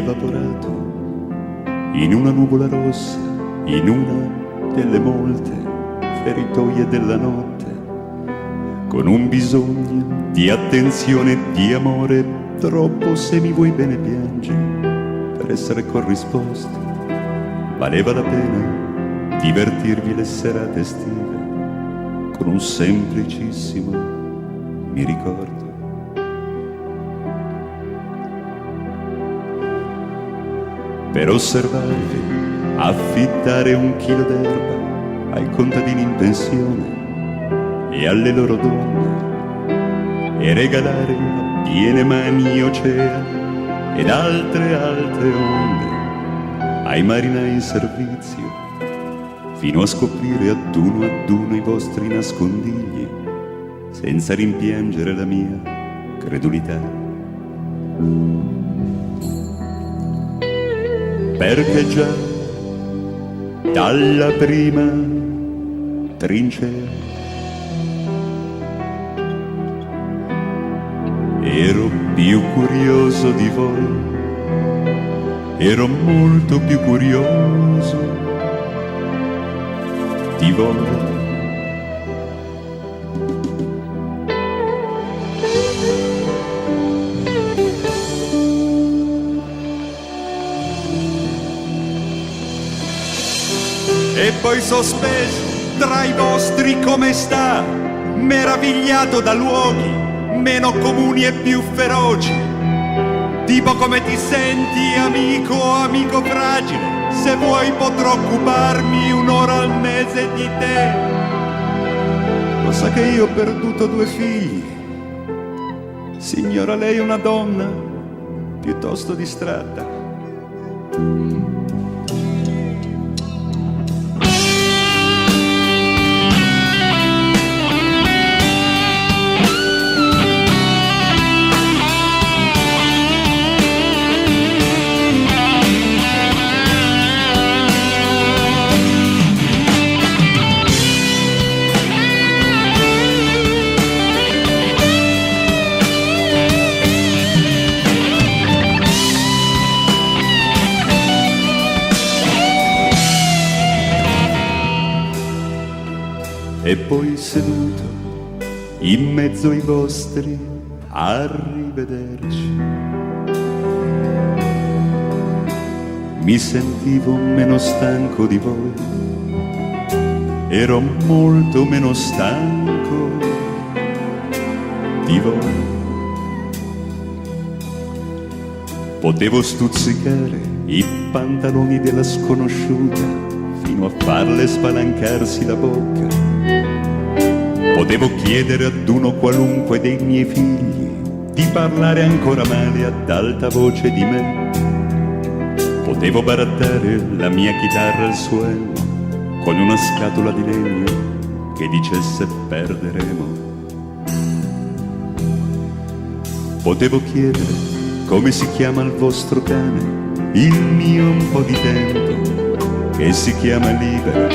evaporato in una nuvola rossa, in una delle molte feritoie della notte, con un bisogno di attenzione e di amore troppo. Se mi vuoi bene piangi per essere corrisposto. Valeva la pena divertirvi le serate estive con un semplicissimo mi ricordo. Per osservarvi affittare un chilo d'erba ai contadini in pensione e alle loro donne e regalare a piene mani oceani ed altre onde ai marinai in servizio, fino a scoprire ad uno i vostri nascondigli, senza rimpiangere la mia credulità. Perché già dalla prima trincea ero più curioso di voi, ero molto più curioso di voi. E poi sospeso tra i vostri come sta, meravigliato da luoghi meno comuni e più feroci, tipo come ti senti amico o amico fragile, se vuoi potrò occuparmi un'ora al mese di te. Lo sa che io ho perduto 2 figli, signora lei è una donna piuttosto distratta. E poi seduto in mezzo ai vostri arrivederci, mi sentivo meno stanco di voi, ero molto meno stanco di voi. Potevo stuzzicare i pantaloni della sconosciuta fino a farle spalancarsi la bocca. Potevo chiedere ad uno qualunque dei miei figli di parlare ancora male ad alta voce di me. Potevo barattare la mia chitarra al suono con una scatola di legno che dicesse perderemo. Potevo chiedere come si chiama il vostro cane, il mio un po' di tempo che si chiama libero.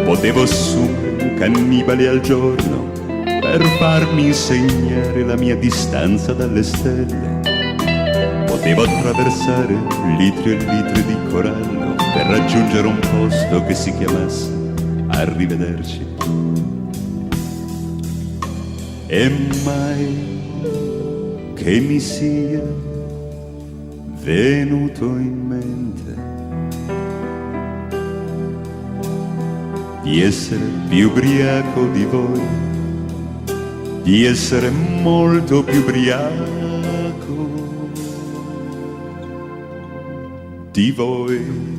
Potevo assumere cannibali al giorno per farmi insegnare la mia distanza dalle stelle. Potevo attraversare litri e litri di corallo per raggiungere un posto che si chiamasse arrivederci. E mai che mi sia venuto in mente di essere più ubriaco di voi, di essere molto più ubriaco di voi.